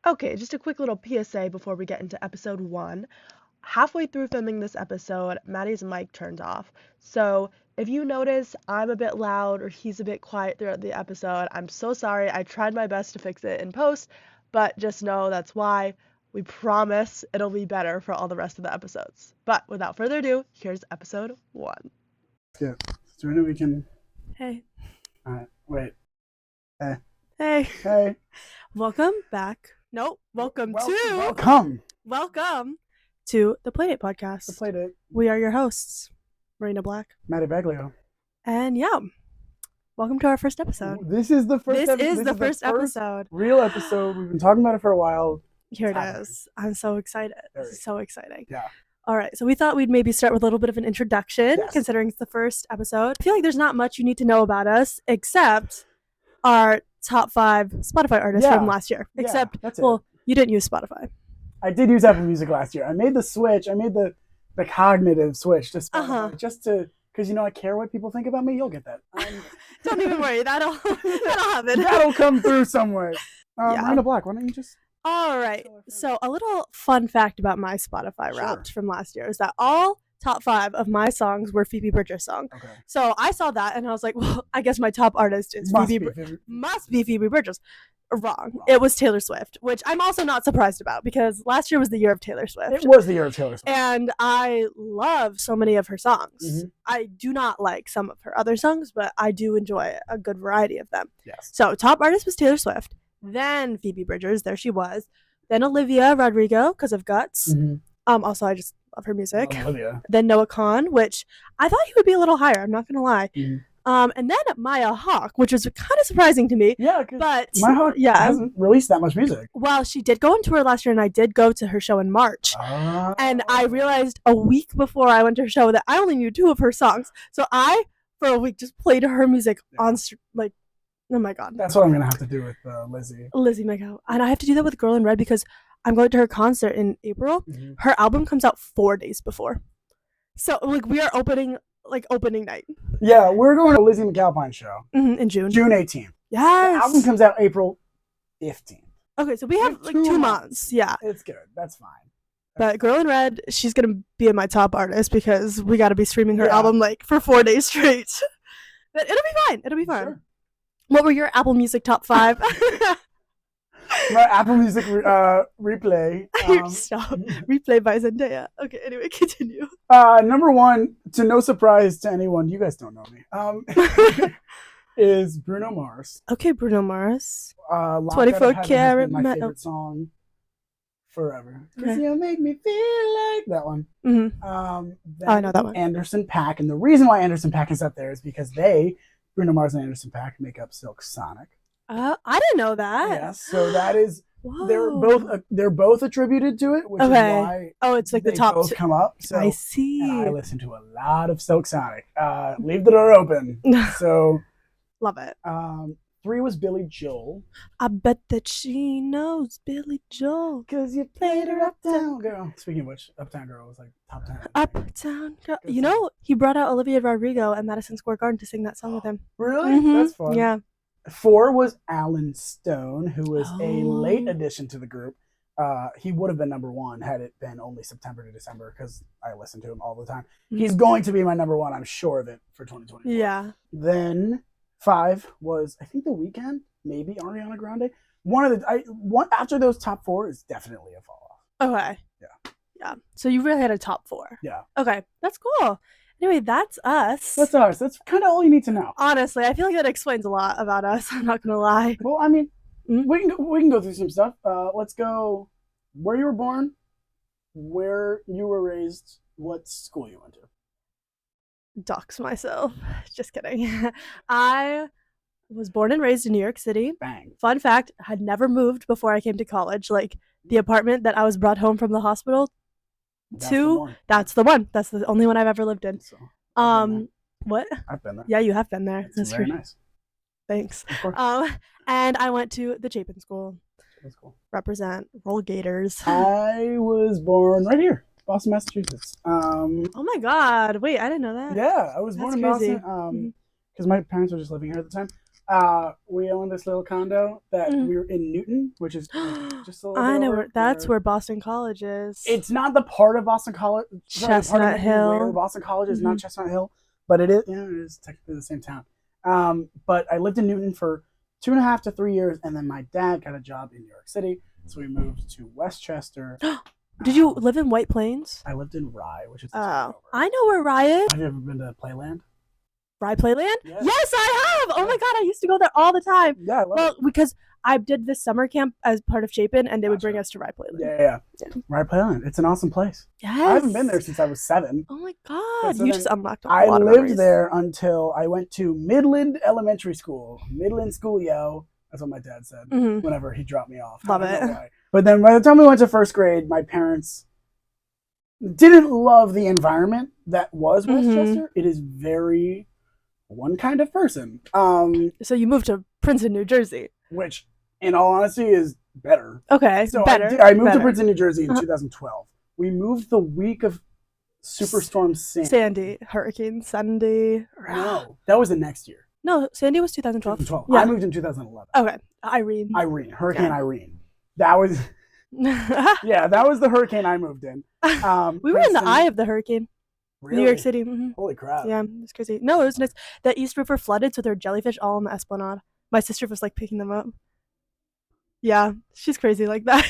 Okay, just a quick little PSA before we get into episode 1. Halfway through filming this episode, Matty's mic turned off. So if you notice I'm a bit loud or he's a bit quiet throughout the episode, I'm so sorry. I tried my best to fix it in post, but just know that's why. We promise it'll be better for all the rest of the episodes. But without further ado, here's episode 1. Yeah. So we can. Hey. Wait. Hey. Hey. Welcome back. Nope. Welcome to the Playdate podcast. The Playdate. We are your hosts, Marina Black, Matty Baglio. and welcome to our first episode. This is the first. This is the first episode. Real episode. We've been talking about it for a while. Here it is. I'm so excited. Very. This is so exciting. Yeah. All right, so we thought we'd maybe start with a little bit of an introduction, Yes. considering it's the first episode. I feel like there's not much you need to know about us, except our top 5 Spotify artists from last year. Yeah, Except, that's well, you didn't use Spotify. I did use Apple Music last year. I made the switch. I made the cognitive switch to Spotify just to, because I care what people think about me. You'll get that. Don't even worry. That'll happen. That'll come through somewhere. Marina Black, why don't you just... All right. So a little fun fact about my Spotify Wrapped from last year is that all top 5 of my songs were Phoebe Bridgers' songs. Okay. So I saw that and I was like, well, I guess my top artist is must be Phoebe Bridgers. Wrong. It was Taylor Swift, which I'm also not surprised about because last year was the year of Taylor Swift. It was the year of Taylor Swift. And I love so many of her songs. Mm-hmm. I do not like some of her other songs, but I do enjoy a good variety of them. Yes. So top artist was Taylor Swift. Then Phoebe Bridgers, there she was. Then Olivia Rodrigo, because of Guts. Mm-hmm. Also, I just love her music. Olivia. Then Noah Kahan, which I thought he would be a little higher. I'm not going to lie. Mm-hmm. And then Maya Hawke, which was kind of surprising to me. Yeah, but Maya Hawke hasn't released that much music. Well, she did go on tour last year, and I did go to her show in March. And I realized a week before I went to her show that I only knew 2 of her songs. So I, for a week, just played her music on, oh my God. That's what I'm going to have to do with Lizzie Mego. And I have to do that with Girl in Red because I'm going to her concert in April. Mm-hmm. Her album comes out 4 days before. So, we are opening night. Yeah, we're going to Lizzie McAlpine's show. Mm-hmm, in June. June 18th. Yes. The album comes out April 15th. Okay, so we have 2 months. Yeah. It's good. That's fine. But Girl in Red, she's going to be my top artist because we got to be streaming her album for 4 days straight. But it'll be fine. It'll be fine. Sure. What were your Apple Music top 5? My Apple Music replay. Stop. Replay by Zendaya. Okay, anyway, continue. Number 1, to no surprise to anyone, you guys don't know me, is Bruno Mars. Okay, Bruno Mars. 24 Karat my favorite song forever. Because you make me feel like that one. Mm-hmm. I know that one. Anderson .Paak. And the reason why Anderson .Paak is up there is because Bruno Mars and Anderson .Paak, make up Silk Sonic. I didn't know that. Yes, so that is. Whoa. They're both attributed to it, which is why. Oh, it's like the top. Both come up. So, I see. And I listen to a lot of Silk Sonic. Leave the door open. So. Love it. 3 was Billy Joel. I bet that she knows Billy Joel. Cause you played her Uptown Girl. Speaking of which, Uptown Girl was top 10. Uptown Girl. You know, he brought out Olivia Rodrigo at Madison Square Garden to sing that song with him. Really? Mm-hmm. That's fun. Yeah. 4 was Alan Stone, who was a late addition to the group. He would have been number 1 had it been only September to December because I listen to him all the time. Mm-hmm. He's going to be my number 1, I'm sure of it, for 2024. Yeah. Then 5 was, I think, The Weeknd, maybe Ariana Grande. One after those top 4 is definitely a fall off. Okay. Yeah. So you really had a top 4. Yeah. Okay, that's cool. Anyway, that's us. That's us. That's kind of all you need to know. Honestly, I feel like that explains a lot about us. I'm not gonna lie. Well, I mean, we can go through some stuff. Let's go where you were born, where you were raised, what school you went to. Dox myself. Just kidding. I was born and raised in New York City. Bang. Fun fact, had never moved before I came to college. Like, the apartment that I was brought home from the hospital that's the one. That's the only one I've ever lived in. So, what? I've been there. Yeah, you have been there. That's very nice. Thanks. And I went to the Chapin School. That's cool. Represent. Roll Gators. I was born right here, Boston, Massachusetts. Oh my God! Wait, I didn't know that. Yeah, I was born in Boston. Because my parents were just living here at the time. We own this little condo that Mhm. we were in Newton, which is just a little I bit know over that's where Boston College is. It's not the part of Boston College. Sorry, the part Chestnut of Hill. where Boston College is Mhm. not Chestnut Hill, but it is. It is technically the same town. But I lived in Newton for 2.5 to 3 years, and then my dad got a job in New York City, so we moved to Westchester. Did you live in White Plains? I lived in Rye, which is Oh, I know where Rye is. Have you ever been to Playland? Rye Playland? Yeah. Yes, I have. Oh my god, I used to go there all the time. Yeah, I love it. Because I did this summer camp as part of Chapin, and they would bring us to Rye Playland. Yeah. Rye Playland. It's an awesome place. Yes. I haven't been there since I was 7. Oh my god, So you then just unlocked a I lot of lived memories. there until I went to Midland Elementary School. Midland School, yo. That's what my dad said whenever he dropped me off. Love I don't it. know why. But then by the time we went to first grade, my parents didn't love the environment that was Westchester. It is very one kind of person. So you moved to Princeton, New Jersey. Which, in all honesty, is better. Okay, so better. I moved to Princeton, New Jersey in 2012. We moved the week of Superstorm Sandy. Hurricane Sandy. No, that was the next year. No, Sandy was 2012. 2012. Yeah. I moved in 2011. Okay, Irene. Hurricane Irene. That was that was the hurricane I moved in. We were in the eye of the hurricane. Really? New York City. Mm-hmm. Holy crap. Yeah, it's crazy. No, it was nice. The East River flooded, so there were jellyfish all in the Esplanade. My sister was like picking them up. Yeah, she's crazy like that.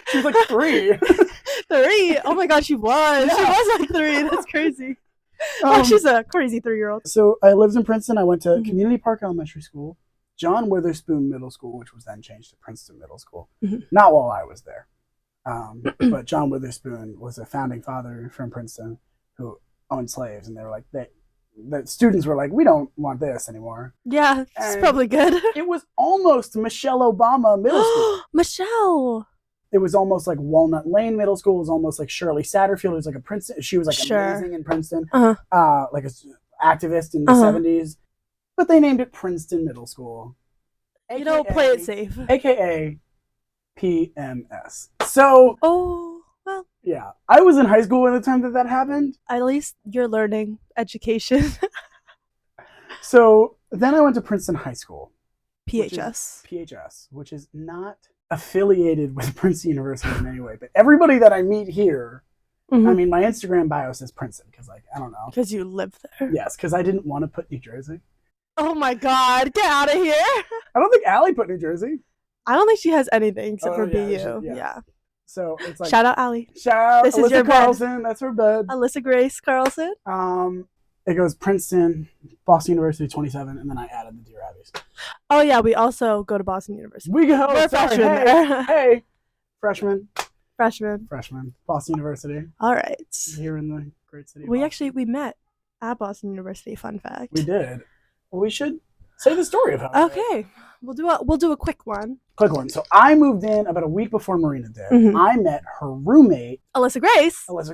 She's like 3. 3? Oh my god, she was. Yeah. She was like 3. That's crazy. She's a crazy 3-year-old. So I lived in Princeton. I went to Community Park Elementary School, John Witherspoon Middle School, which was then changed to Princeton Middle School. Not while I was there. But John Witherspoon was a founding father from Princeton who owned slaves, and they were like, the students were like, we don't want this anymore. Yeah, it's probably good. It was almost Michelle Obama Middle School. Michelle. It was almost like Walnut Lane Middle School. It was almost like Shirley Satterfield. It was like a Princeton. She was like amazing in Princeton, like an activist in the 70s. But they named it Princeton Middle School. AKA, play it safe. AKA PMS. So. Oh, well. Yeah. I was in high school at the time that happened. At least you're learning education. So then I went to Princeton High School. PHS. Which is not affiliated with Princeton University in any way. But everybody that I meet here, I mean, my Instagram bio says Princeton because, like, I don't know. Because you live there. Yes, because I didn't want to put New Jersey. Oh my god, get out of here. I don't think Allie put New Jersey. I don't think she has anything except for BU. Yeah. So it's like. Shout out Allie. Shout out this Alyssa is your Carlson. bed. That's her bed. Alyssa Grace Carlson. It goes Princeton, Boston University 27, and then I added the Dear Abbeys. Oh yeah, we also go to Boston University. We go. We're freshmen there. Hey, freshman. Freshman. Boston University. All right. Here in the great city. We met at Boston University. Fun fact. We did. Well, we should say the story of how. Okay, we'll do a quick one. So I moved in about a week before Marina did. I met her roommate, Alyssa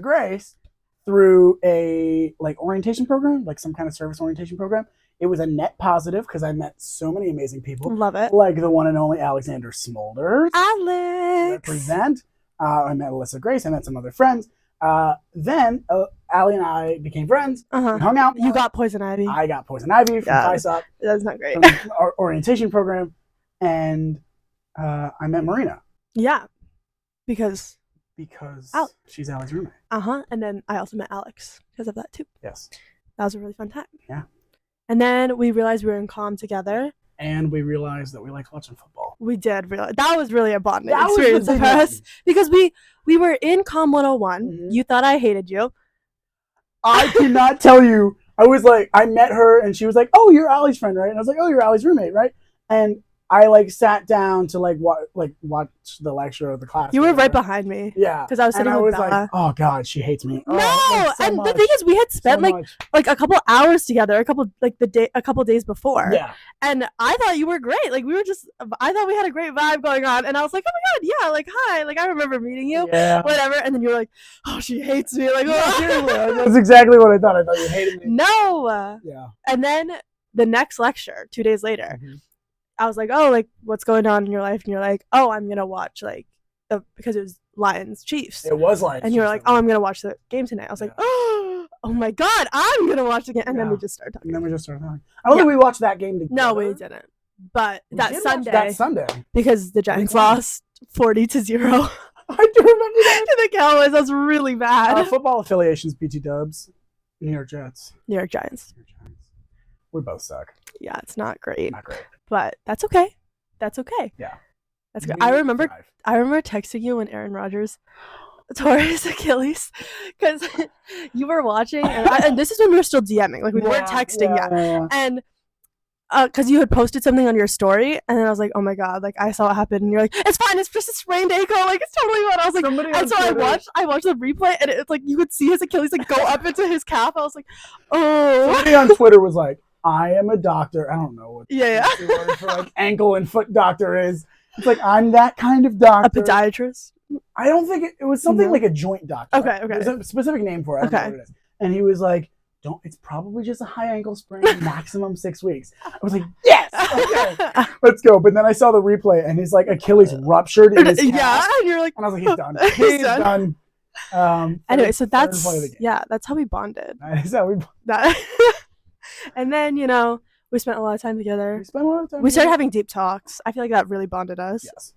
Grace, through a orientation program, like some kind of service orientation program. It was a net positive because I met so many amazing people. Love it. Like the one and only Alexander Smolders. Alex. Represent. I met Alyssa Grace. I met some other friends. Then Allie and I became friends. We hung out. You got poison ivy. I got poison ivy from FISOP. That's not great. From our orientation program. And I met Marina. Yeah. Because she's Allie's roommate. And then I also met Alex because of that too. Yes. That was a really fun time. Yeah. And then we realized we were in comm together. And we realized that we like watching football. We did realize. That was really a bonding experience for us. Because we were in comm 101. You thought I hated you. I cannot tell you. I was like, I met her and she was like, oh, you're Allie's friend, right? And I was like, oh, you're Allie's roommate, right? And I sat down to watch the lecture of the class. You were right behind me. Yeah, because I was sitting with Bella. Like, oh god, she hates me. No, and the thing is, we had spent like a couple hours together, a couple days before. Yeah, and I thought you were great. I thought we had a great vibe going on, and I was like, oh my god, yeah, hi, I remember meeting you. Yeah, whatever. And then you were like, oh, she hates me. That's exactly what I thought. I thought you hated me. No. Yeah. And then the next lecture, 2 days later. I was like, oh, what's going on in your life? And you're like, oh, I'm going to watch, because it was Lions Chiefs. It was Lions And you were like, oh, I'm going to watch the game tonight. I was like, oh my God, I'm going to watch the game. And then we just started talking. I don't think we watched that game together. No, we didn't. but We that did watch Sunday, that Sunday. because the Giants won. lost 40-0 I do remember that. to the Cowboys. That was really bad. Our football affiliations, BT Dubs, New York Jets. New York Giants. We both suck. Yeah, it's not great. Not great. But that's okay. That's okay. Yeah. That's good. I remember texting you when Aaron Rodgers tore his Achilles because you were watching, and this is when we were still DMing, like we weren't texting yet. And because you had posted something on your story, and then I was like, oh my god, like I saw it happen, and you're like, it's fine, it's just a sprained ankle, like it's totally fine. I was like, and so I watched the replay, and it's like you could see his Achilles like go up into his calf. I was like, oh. Somebody on Twitter was like, I am a doctor. I don't know what the word for like ankle and foot doctor is. It's like, I'm that kind of doctor. A podiatrist? I don't think it was something like a joint doctor. Okay. There's a specific name for it. I don't know what it is. And he was like, it's probably just a high ankle sprain, maximum 6 weeks. I was like, yes, okay, let's go. But then I saw the replay, and his like Achilles ruptured in his calf. Yeah, and you're like, and I was like, he's done. He's done. Anyway, so that's how we bonded. That is how we bonded. And then, we spent a lot of time together. We started having deep talks. I feel like that really bonded us. Yes.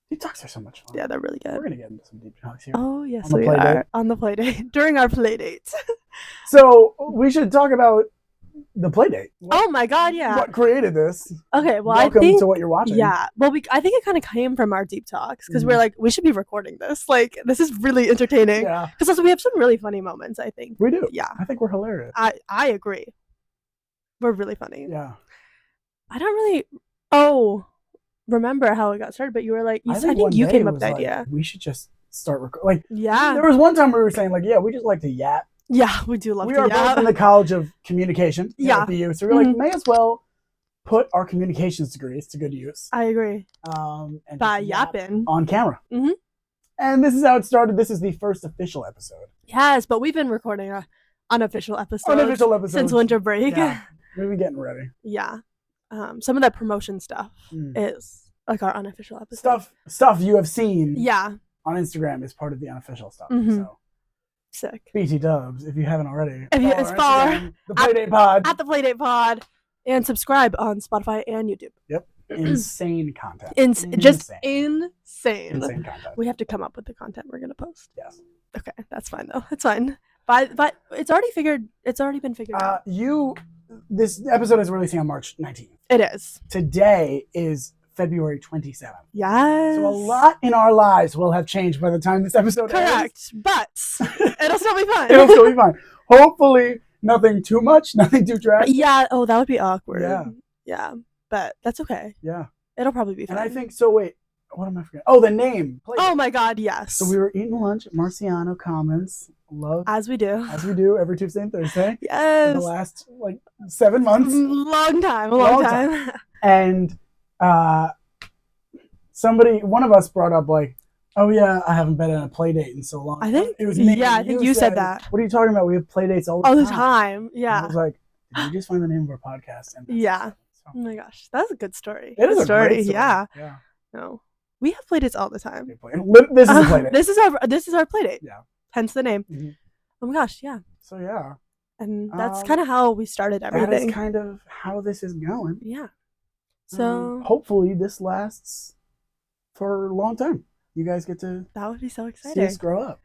Deep talks are so much fun. Yeah, they're really good. We're going to get into some deep talks here. Oh, yes, we are. On the Playdate. During our Playdate. So, we should talk about the Playdate. Oh my god, yeah. What created this? Okay, well, Welcome to what you're watching. Yeah, well, I think it kind of came from our deep talks, because we're like, we should be recording this. Like, this is really entertaining. Yeah. Because also we have some really funny moments, I think. We do. Yeah. I think we're hilarious. I agree. We're really funny. Yeah. I don't really remember how it got started, but you were like, I think you came up with the idea. We should just start recording. Like, yeah. There was one time we were saying, like, yeah, we just like to yap. Yeah, we do love to yap. We are both in the College of Communication. Yeah. At the U, so we're like, may as well put our communications degrees to good use. I agree. And by yapping. On camera. Mm-hmm. And this is how it started. This is the first official episode. Yes, but we've been recording an unofficial episode since winter break. Yeah. We've been getting ready. Yeah. Some of that promotion stuff is like our unofficial episode. Stuff you have seen. Yeah. On Instagram is part of the unofficial stuff. Mm-hmm. So sick. BT Dubs, if you haven't already. Follow the Playdate Pod. At the Playdate Pod. And subscribe on Spotify and YouTube. Yep. Insane content. Just insane. Insane content. We have to come up with the content we're gonna post. Yes. Okay, that's fine though. It's fine. But it's already been figured out. This episode is releasing on March 19th. It is. Today is February 27th. Yes. So a lot in our lives will have changed by the time this episode ends. Correct. But it'll still be fun. It'll still be fine. Hopefully nothing too much, nothing too drastic. Yeah. Oh, that would be awkward. Yeah. Yeah. But that's okay. Yeah. It'll probably be fun. And I think, so wait, what am I forgetting? Oh, the name. Playdate. Oh my god, yes. So we were eating lunch at Marciano Commons. As we do every Tuesday and Thursday. Yes. For the last 7 months. Long time. And one of us brought up like, oh yeah, I haven't been in a play date in so long. I think it was me. Yeah, I think you said that. What are you talking about? We have play dates all the time. Yeah. And I was like, did you just find the name of our podcast? And yeah. So. Oh my gosh, that's a good story. It is a great story. Yeah. Yeah. No, we have play dates all the time. This is a play date. This is our play date. Yeah. Hence the name. Mm-hmm. Oh my gosh, yeah. So yeah. And that's kind of how we started everything. That is kind of how this is going. Yeah. So hopefully this lasts for a long time. You guys get to. That would be so exciting. See us grow up.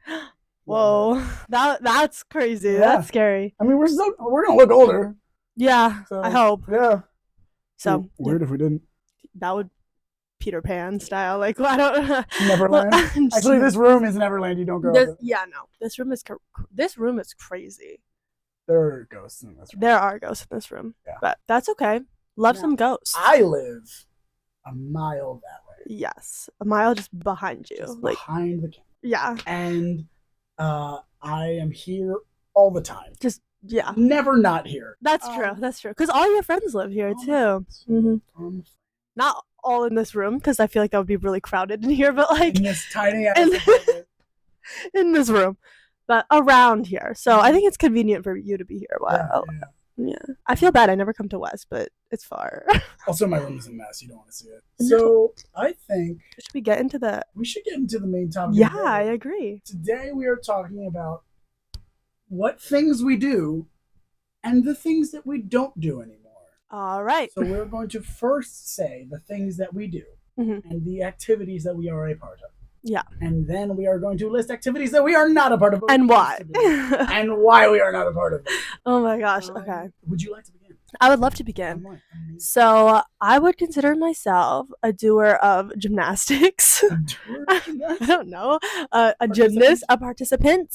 Whoa, that's crazy. Yeah. That's scary. I mean, we're gonna look older. Yeah, so, I hope. Yeah. So weird if we didn't. That would Peter Pan style. Like I don't. Neverland. Actually, this room is Neverland. You don't grow up. Yeah, no. This room is crazy. There are ghosts in this room. There are ghosts in this room. Yeah. But that's okay. Love some ghosts. I live a mile that way. Yes, a mile just behind you, just behind the camera. Yeah. And I am here all the time. Just. Yeah. Never not here. That's true. That's true. Because all your friends live here too. Mm-hmm. Not all in this room, because I feel like that would be really crowded in here, but like in this tiny ass in this room, but around here. So I think it's convenient for you to be here. Wow. Yeah. I feel bad. I never come to West, but it's far. Also, my room is a mess. You don't want to see it. So I think we should get into the main topic. Yeah, I agree. Today we are talking about what things we do and the things that we don't do anymore. All right. So we're going to first say the things that we do and the activities that we are a part of. Yeah. And then we are going to list activities that we are not a part of. And why. And why we are not a part of them. Oh my gosh. Okay. Would you like to begin? I would love to begin. So I would consider myself a doer of gymnastics. I don't know. A gymnast, a participant.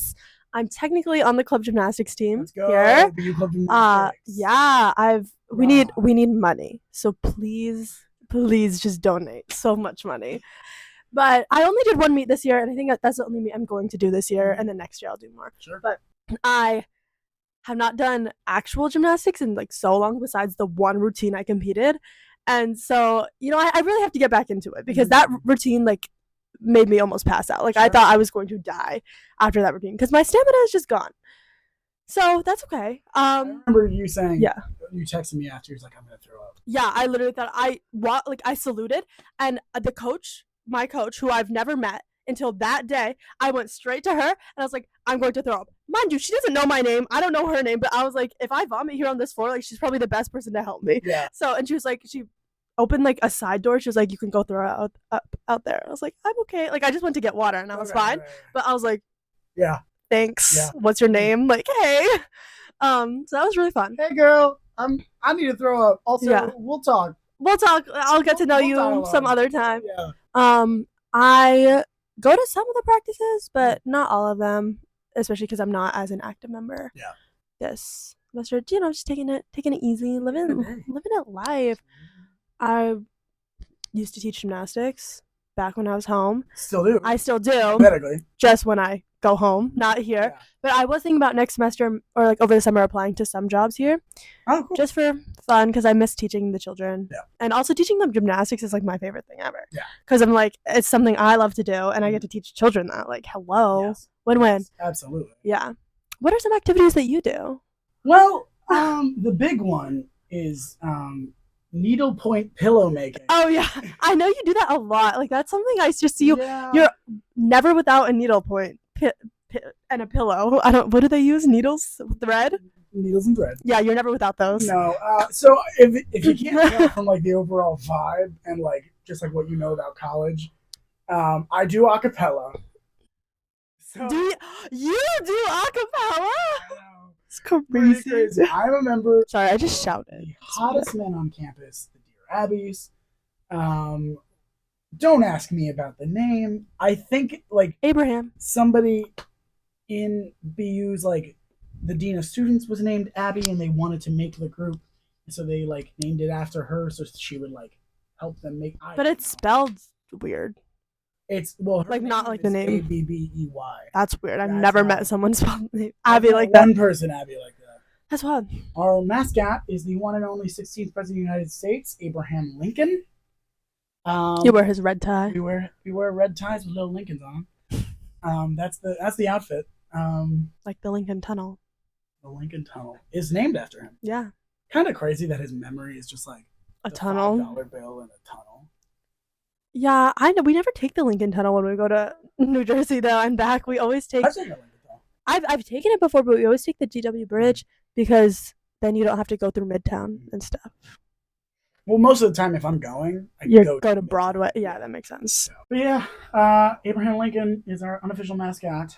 I'm technically on the club gymnastics team. Let's go. Here. BU Club Gymnastics. Yeah. We need money. So please just donate so much money. But I only did one meet this year, and I think that's the only meet I'm going to do this year, and then next year I'll do more. Sure. But I have not done actual gymnastics in like so long besides the one routine I competed. And so, I really have to get back into it because that routine like made me almost pass out. Like I thought I was going to die after that routine because my stamina is just gone. So that's okay. I remember you saying, you texted me after, you're like, I'm going to throw up. Yeah, I literally thought I saluted, and my coach, who I've never met until that day, I went straight to her and I was like, I'm going to throw up. Mind you, she doesn't know my name. I don't know her name, but I was like, if I vomit here on this floor, like she's probably the best person to help me. Yeah. So, and she was like, she opened like a side door. She was like, you can go throw out there. I was like, I'm okay. Like I just went to get water and I was fine. Right. But I was like, yeah, thanks. Yeah. What's your name? Like, hey. So that was really fun. Hey girl, I need to throw up. Also, we'll talk. I'll get to know you some other time. Yeah. I go to some of the practices, but not all of them, especially because I'm not as an active member. Yeah. This semester, just taking it easy, living it life. I used to teach gymnastics back when I was home. Still do. I still do. Medically. Just when I go home, not here. Yeah. But I was thinking about next semester or like over the summer applying to some jobs here. Oh, cool. Just for fun because I miss teaching the children. Yeah. And also teaching them gymnastics is like my favorite thing ever. Yeah. Because I'm like, it's something I love to do and I get to teach children that. Like, hello. Yes. Win-win. Yes, absolutely. Yeah. What are some activities that you do? Well, the big one is needlepoint pillow making. Oh yeah, I know you do that a lot. Like that's something I just see you. Yeah. You're never without a needlepoint and a pillow. What do they use? Needles, thread. Needles and thread. Yeah, you're never without those. No. So if you can't tell from like the overall vibe and like just like what you know about college, I do a cappella. So, do you do a cappella? It's crazy. I'm a member. Sorry, I just shouted. The hottest men on campus, the Dear Abbeys. Don't ask me about the name. I think like Abraham. Somebody in BU's like the dean of students was named Abby, and they wanted to make the group, so they like named it after her, so she would like help them make. But it's spelled weird. It's like not like the name Abbey. That's weird. I've never met someone spelled Abby like that. One person Abby like that. That's wild. Our mascot is the one and only 16th president of the United States, Abraham Lincoln. You wear his red tie. We wear red ties with little Lincolns on. That's the outfit. Like the Lincoln Tunnel. The Lincoln Tunnel is named after him. Yeah. Kind of crazy that his memory is just like a tunnel, $5 bill and a tunnel. Yeah, I know. We never take the Lincoln Tunnel when we go to New Jersey though, and back. We always take. I've taken the Lincoln Tunnel. I've taken it before, but we always take the GW Bridge because then you don't have to go through Midtown and stuff. Well, most of the time, if I'm going, I go to Broadway. Yeah, that makes sense. But yeah, Abraham Lincoln is our unofficial mascot.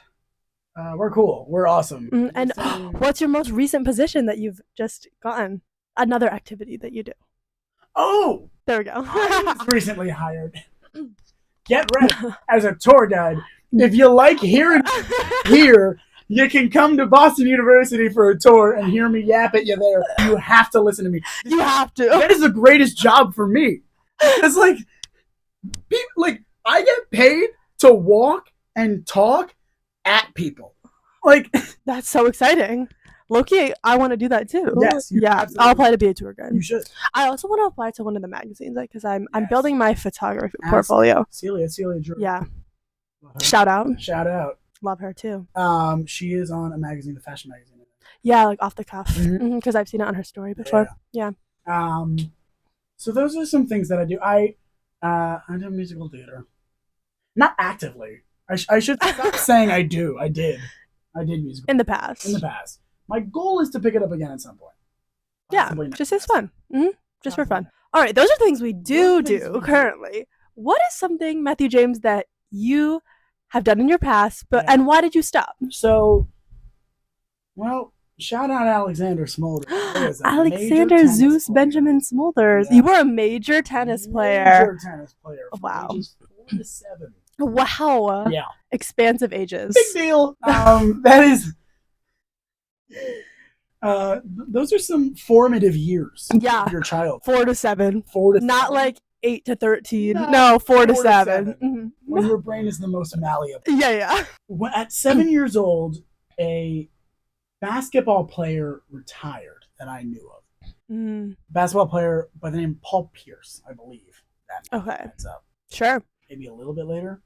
We're cool. We're awesome. And what's your most recent position that you've just gotten? Another activity that you do. Oh! There we go. I was recently hired. Get ready as a tour guide. If you like hearing here, you can come to Boston University for a tour and hear me yap at you there. You have to listen to me. You have to. That is the greatest job for me. It's like I get paid to walk and talk at people. Like that's so exciting. Loki, I want to do that too. Yes. Yeah, I'll apply to be a tour guide. You should. I also want to apply to one of the magazines, because I'm building my photography portfolio. Celia Drew. Yeah. Shout out. Love her too. She is on a magazine, the fashion magazine. Yeah, like off the cuff, because I've seen it on her story before. Yeah. So those are some things that I do. I do musical theater. Not actively. I should stop saying I do. I did musical in the past. My goal is to pick it up again at some point. Yeah, just as fun. Just for fun. All right, those are things we do currently. What is something, Matthew James, that you have done in your past, and why did you stop? So, well, shout out Alexander Smulders. Alexander Zeus Benjamin Smulders. You were a major tennis player. Major tennis player. Wow. Ages 4 to 7. Wow. Yeah. Expansive ages. Big deal. That is. Those are some formative years. Yeah. Of your child. 4 to 7. 4 to 7. Not like 8 to 13. No, 4 to 7. Mm-hmm. When your brain is the most malleable. Yeah. At 7 years old, a basketball player retired that I knew of. Basketball player by the name Paul Pierce, I believe. That's up. Sure. Maybe a little bit later.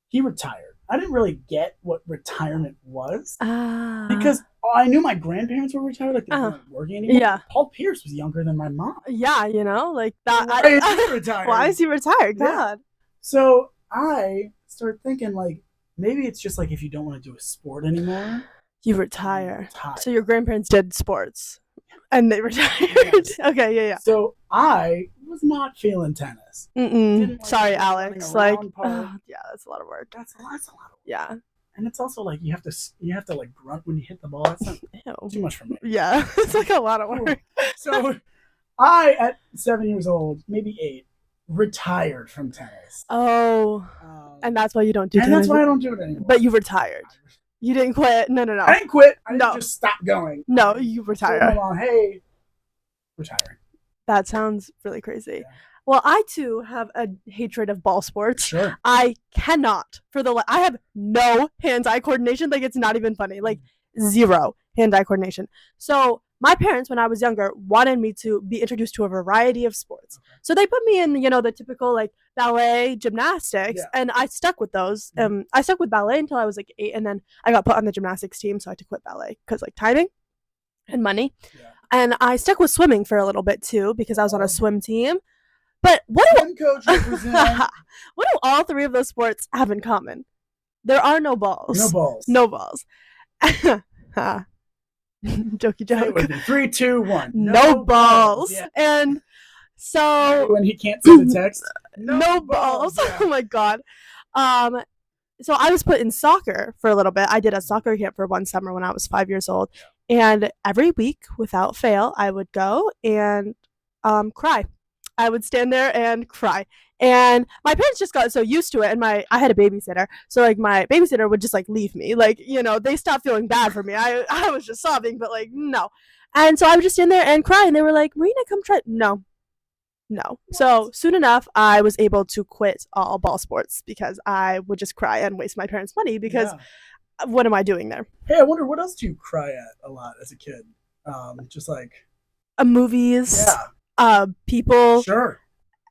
He retired. I didn't really get what retirement was because I knew my grandparents were retired, like they weren't working anymore. Yeah. Paul Pierce was younger than my mom. Yeah, like that. Why is he retired? Why is he retired? Yeah. God. So I started thinking, like, maybe it's just like if you don't want to do a sport anymore, you retire. So your grandparents did sports, and they retired. Yes. Okay, yeah. So I was not feeling tennis. Sorry, Alex. Like, yeah, that's a lot of work. That's a lot of work. Yeah. And it's also like you have to like grunt when you hit the ball. That's not too much for me. Yeah, it's like a lot of work. So I, at 7 years old, maybe 8, retired from tennis. Oh, and that's why you don't do tennis. And that's why I don't do it anymore. But you retired. You didn't quit. No. I didn't quit. I didn't just stop going. No, you retired. Hey, retiring. That sounds really crazy. Yeah. Well, I too have a hatred of ball sports. Sure. I cannot I have no hand-eye coordination. Like, it's not even funny. Like, 0 hand-eye coordination. So my parents, when I was younger, wanted me to be introduced to a variety of sports. Okay. So they put me in, the typical like ballet, gymnastics, and I stuck with those. I stuck with ballet until I was like 8, and then I got put on the gymnastics team, so I had to quit ballet because like timing and money. Yeah. And I stuck with swimming for a little bit too because I was on a swim team. But what do all 3 of those sports have in common? There are no balls. No balls. Jokey joke. 3, 2, 1. No balls. Yeah. And so when he can't see the text, no balls. Yeah. Oh my god. So I was put in soccer for a little bit. I did a soccer camp for one summer when I was 5 years old, and every week, without fail, I would go and cry. I would stand there and cry. And my parents just got so used to it, and I had a babysitter, so like my babysitter would just like leave me, like, they stopped feeling bad for me. I was just sobbing, but like no. And so I would just stand there and cry, and they were like, Marina, come try. No. So soon enough, I was able to quit all ball sports because I would just cry and waste my parents' money because what am I doing there? Hey, I wonder what else do you cry at a lot as a kid? Just like movies. Yeah. People. Sure.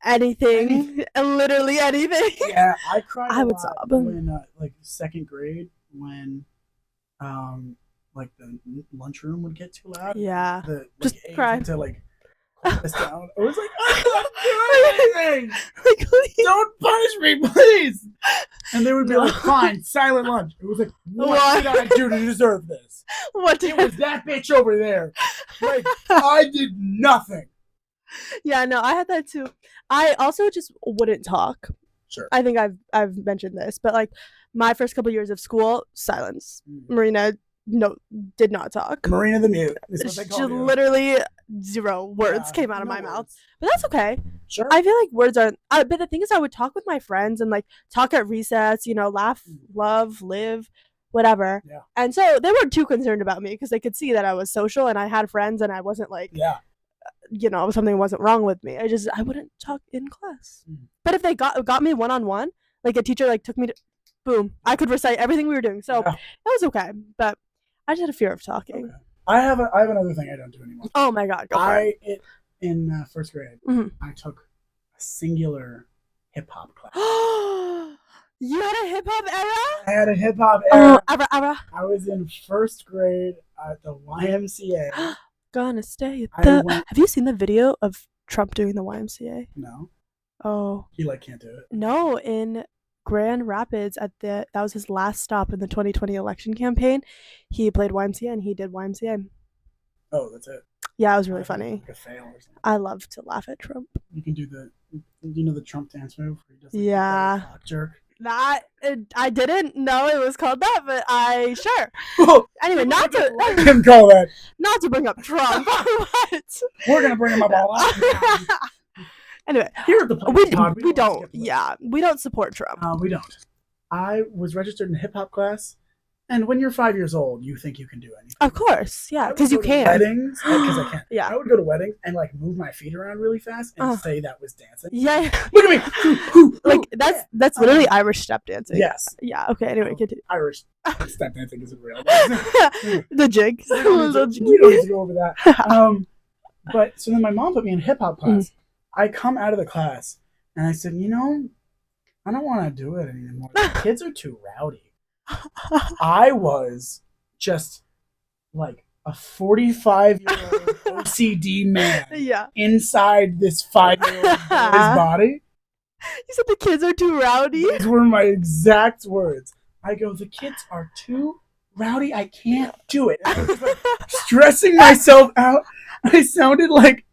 Anything. Literally anything. Yeah, I cried. I would sob when like 2nd grade when like the lunchroom would get too loud. Yeah. Just cry to like calm us down. I was like, I'm not doing anything. Like, don't punish me, please. And they would be like, fine, silent lunch. It was like, what did I do to deserve this? It was that bitch over there. Like, I did nothing. Yeah, no, I had that too. I also just wouldn't talk. Sure. I think I've mentioned this, but like my first couple years of school, silence. Marina did not talk. Marina the mute. Is what they call you. Literally 0 words came out of my mouth. But that's okay. Sure. I feel like words aren't. But the thing is, I would talk with my friends and like talk at recess. Laugh, love, live, whatever. Yeah. And so they weren't too concerned about me because they could see that I was social and I had friends and I wasn't like. Yeah. Something wasn't wrong with me. I wouldn't talk in class. But if they got me one-on-one, like a teacher like took me to, boom, I could recite everything we were doing. So that was okay. But I just had a fear of talking. Okay. I have another thing I don't do anymore. Oh my god, go for it. In 1st grade, I took a singular hip hop class. You had a hip hop era? I had a hip hop era. Era. I was in 1st grade at the YMCA. Gonna stay at the. Have you seen the video of Trump doing the YMCA? No. Oh. He can't do it. No, in Grand Rapids that was his last stop in the 2020 election campaign. He played YMCA and he did YMCA. Oh, that's it. Yeah, it was really funny. Like a fail or something. I love to laugh at Trump. You can do the Trump dance move where he does like Yeah. the cock jerk. That I didn't know it was called that, but sure. Well, Anyway, not to him call that. Not to bring up Trump, but We're gonna bring him up all out. Anyway, here at the Playdate we don't. Yeah, we don't support Trump. We don't. I was registered in hip hop class, and when you're 5 years old, you think you can do anything. Of course, yeah, because you can. Weddings, because I can. Yeah, I would go to weddings and like move my feet around really fast and say that was dancing. Yeah, look at me. Like that's literally Irish step dancing. Yes. Yeah. Okay. Anyway, continue. Irish step dancing isn't real. The jig. We don't need to go over that. But so then my mom put me in hip hop class. I come out of the class and I said, I don't want to do it anymore. The kids are too rowdy. I was just like a 45-year-old OCD man inside this 5-year-old boy's body. You said the kids are too rowdy? These were my exact words. I go, the kids are too rowdy. I can't do it. I was just, like, stressing myself out. I sounded like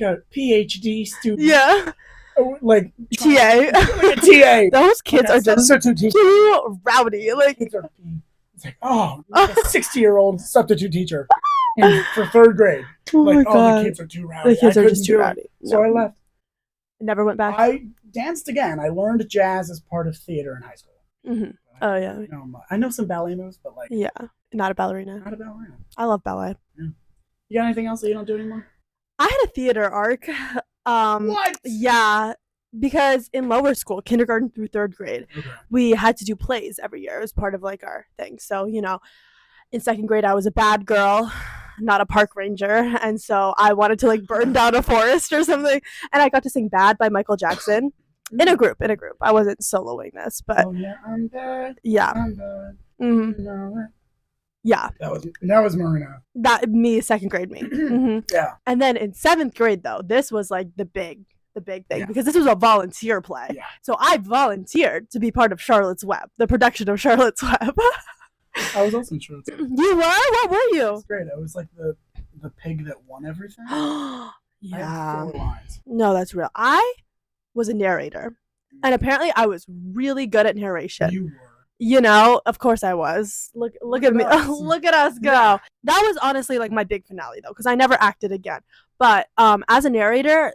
a PhD student. Yeah. Like TA. Like a TA. Those kids are just too rowdy. Like, it's like, like a 60-year-old substitute teacher for 3rd grade. Oh my God. The kids are too rowdy. The kids are just too rowdy. So I left. Never went back. I danced again. I learned jazz as part of theater in high school. Mm-hmm. Oh yeah. I know some ballet moves, but like not a ballerina. Not a ballerina. I love ballet. Yeah. You got anything else that you don't do anymore? I had a theater arc. What? Yeah, because in lower school, kindergarten through 3rd grade, we had to do plays every year. It was part of like our thing. So in 2nd grade, I was a bad girl, not a park ranger, and so I wanted to like burn down a forest or something, and I got to sing "Bad" by Michael Jackson in a group. I wasn't soloing this, but I'm bad. Yeah. I'm bad. Mm-hmm. Yeah. That was Marina. That me, 2nd grade me. Mm-hmm. Yeah. And then in 7th grade though, this was like the big thing because this was a volunteer play. Yeah. So I volunteered to be part of Charlotte's Web, the production of Charlotte's Web. I was also in Charlotte's Web. You were? What were you? It was great. I was like the pig that won everything. Yeah. I had 4 lines. No, that's real. I was a narrator, and apparently I was really good at narration. You were. Of course I was. Look at me. Look at us go. Yeah. That was honestly like my big finale though, because I never acted again. But as a narrator,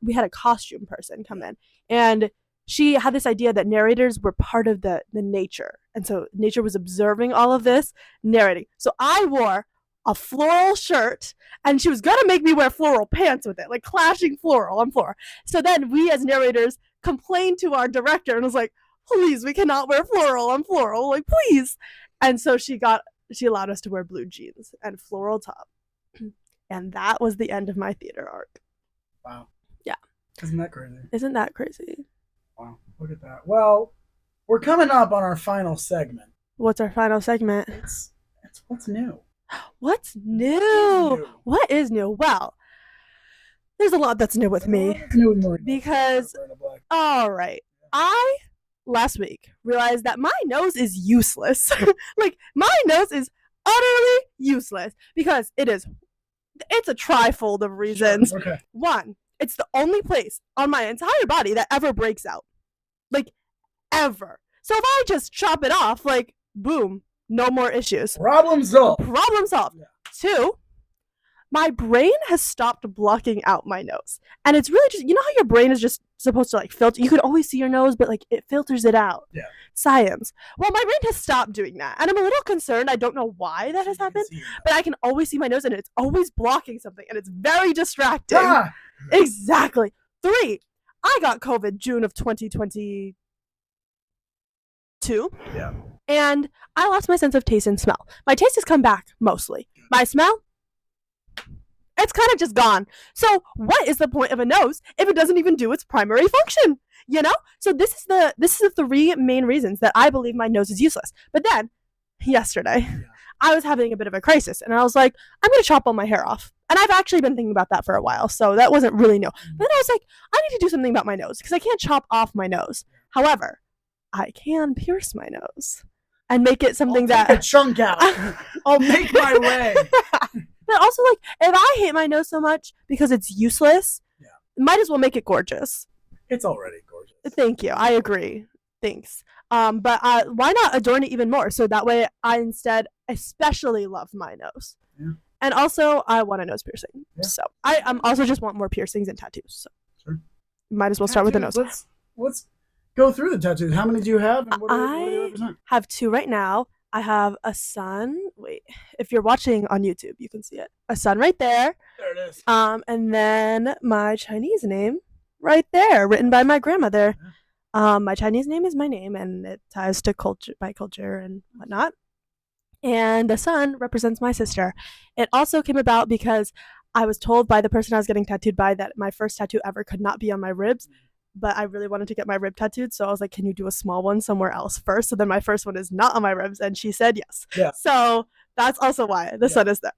we had a costume person come in, and she had this idea that narrators were part of the nature, and so nature was observing all of this, narrating. So I wore a floral shirt, and she was gonna make me wear floral pants with it, like clashing floral on floor. So then we as narrators complained to our director and was like, please, we cannot wear floral on floral, like please. And so she allowed us to wear blue jeans and floral top. And that was the end of my theater arc. Wow. Yeah. Isn't that crazy? Isn't that crazy? Wow. Look at that. Well, we're coming up on our final segment. What's our final segment? It's what's new. What's new? What is new? Well, there's a lot that's new with me. New with Marina. Because, all right, I last week realized that my nose is useless. Like, my nose is utterly useless because it's a trifold of reasons. Sure. Okay. One, it's the only place on my entire body that ever breaks out. Like, ever. So if I just chop it off, like, boom, no more issues. Problem solved. Yeah. 2, my brain has stopped blocking out my nose. And it's really just, how your brain is just supposed to like filter. You could always see your nose, but like it filters it out. Yeah. Science. Well, my brain has stopped doing that. And I'm a little concerned. I don't know why that has happened, but I can always see my nose and it's always blocking something. And it's very distracting. Ah! Exactly. 3, I got COVID June of 2022. Yeah. And I lost my sense of taste and smell. My taste has come back mostly. My smell, it's kind of just gone. So what is the point of a nose if it doesn't even do its primary function? So this is the 3 main reasons that I believe my nose is useless. But then yesterday I was having a bit of a crisis and I was like, I'm going to chop all my hair off. And I've actually been thinking about that for a while. So that wasn't really new. But then I was like, I need to do something about my nose because I can't chop off my nose. However, I can pierce my nose. and make it something I'll that take a chunk out. I'll make my way. But also, like, if I hate my nose so much because it's useless, might as well make it gorgeous. It's already gorgeous. Thank you. I agree. Thanks. But why not adorn it even more? So that way I instead especially love my nose. Yeah. And also, I want a nose piercing. Yeah. So I also just want more piercings and tattoos. So sure. Might as well start with the nose. Let's go through the tattoos. How many do you have? And what do they represent? I have 2 right now. I have a sun. Wait, if you're watching on YouTube, you can see it. A sun right there. There it is. And then my Chinese name right there, written by my grandmother. My Chinese name is my name, and it ties to my culture and whatnot. And the sun represents my sister. It also came about because I was told by the person I was getting tattooed by that my first tattoo ever could not be on my ribs, but I really wanted to get my rib tattooed, so I was like, can you do a small one somewhere else first? So then my first one is not on my ribs, and she said yes. Yeah. So that's also why the sun is there.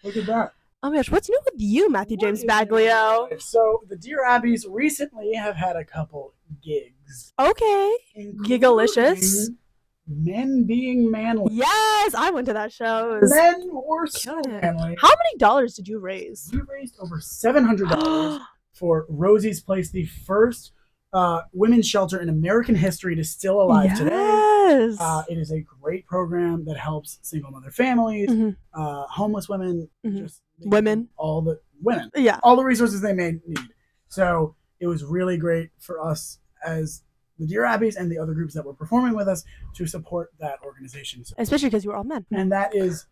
Look at that. Oh my gosh, what's new with you, Matthew James Baglio? So the Dear Abbeys recently have had a couple gigs. Okay. Gigalicious. Men being manly. Yes, I went to that show. Men were so manly. How many dollars did you raise? We raised over $700 for Rosie's Place, the first women's shelter in American history to still alive today. It is a great program that helps single mother families, homeless women, just women, all the women, all the resources they may need. So it was really great for us as the Dear Abbeys and the other groups that were performing with us to support that organization. So, especially because you were all men. And that is,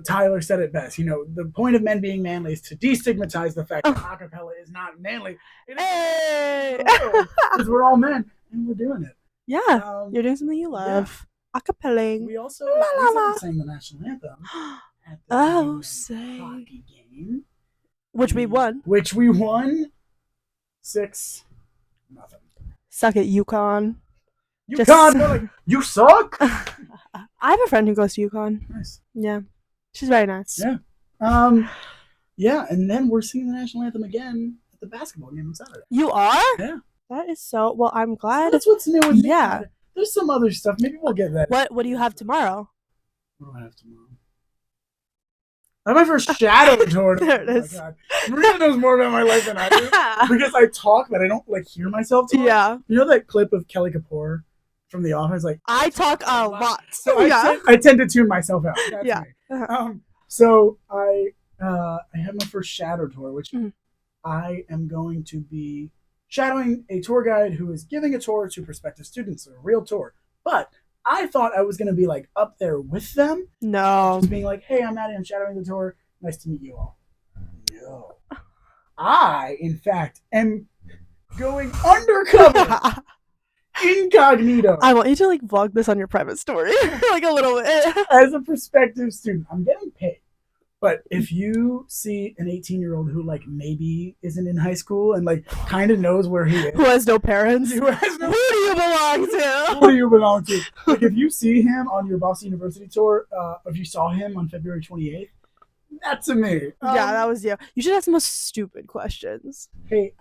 Tyler said it best. The point of men being manly is to destigmatize the fact that acapella is not manly. Because we're all men and we're doing it. Yeah, you're doing something you love. Acapelling. We also recently sang the national anthem at the hockey game, which we won. 6-0. Suck it, UConn. UConn, you suck. I have a friend who goes to UConn. Nice. Yeah, she's very nice. Yeah. And then we're singing the national anthem again at the basketball game on Saturday. You are? Yeah. That is so. Well, I'm glad. That's what's new with me. Yeah. There's some other stuff. Maybe we'll get that. What do you have tomorrow? What do I have tomorrow? I have my first shadow tour. There it is. My God. Marina knows more about my life than I do because I talk, but I don't hear myself talk. Yeah. You know that clip of Kelly Kapoor from The Office? I talk a lot. So I tend to tune myself out. That's me. So I have my first shadow tour, which I am going to be shadowing a tour guide who is giving a tour to prospective students, a real tour. But I thought I was going to be up there with them. No. Just being like, hey, I'm Matty, I'm shadowing the tour. Nice to meet you all. No. I, in fact, am going undercover. Incognito. I want you to vlog this on your private story. A little bit. As a prospective student, I'm getting paid. But if you see an 18-year-old who maybe isn't in high school and kind of knows where he is, who has no parents, who do you belong to? Who do you belong to? If you see him on your Boston University tour, if you saw him on February 28th, that's me. Yeah, that was you. You should ask the most stupid questions. Hey,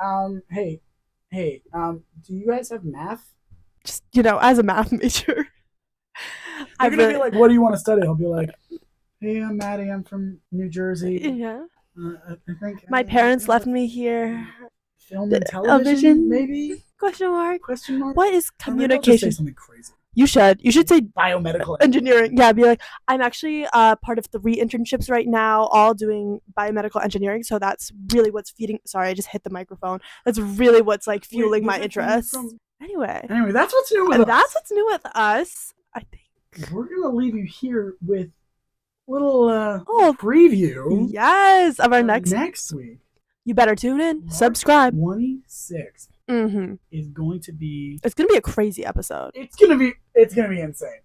do you guys have math? Just as a math major. I'm gonna be like, what do you want to study? I'll be like, hey, I'm Matty. I'm from New Jersey. Yeah. I think my parents left me here. Film and television, maybe? Question mark. What is communication? Say something crazy. You should say biomedical engineering. Yeah, be like, I'm actually part of 3 internships right now, all doing biomedical engineering. So that's really what's feeding. Sorry, I just hit the microphone. That's really what's fueling my interest. Anyway, that's what's new with us. That's what's new with us. I think we're gonna leave you here with a little preview. Yes, of our next week. You better tune in. March subscribe. 26th is going to be. It's gonna be a crazy episode. It's gonna be insane.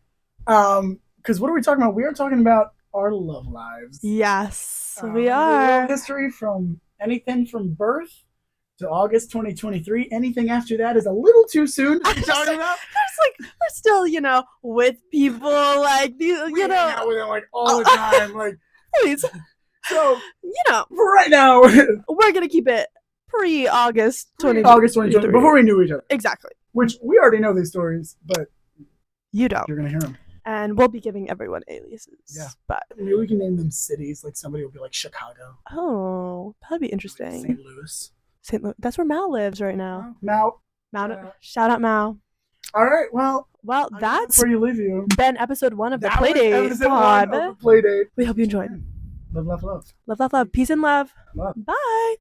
Because what are we talking about? We are talking about our love lives. Yes, we are. History from anything from birth to August 2023. Anything after that is a little too soon to be talking about. We're still, with people these, hang out with them all the time, please. So, for right now, we're gonna keep it pre-August 2023. August 2023, before we knew each other. Exactly. Which we already know these stories, but You don't. You're gonna hear them. And we'll be giving everyone aliases. Yeah. But maybe we can name them cities. Like somebody will be like Chicago. Oh, that'd be interesting. St. Louis. St. Louis. That's where Mal lives right now. Mal. Shout out Mal. All right. Well, that's before you leave been episode 1 of the Playdate pod. Playdate. We hope you enjoyed. Love, love, love. Love, love, love. Peace and love. Love. Bye.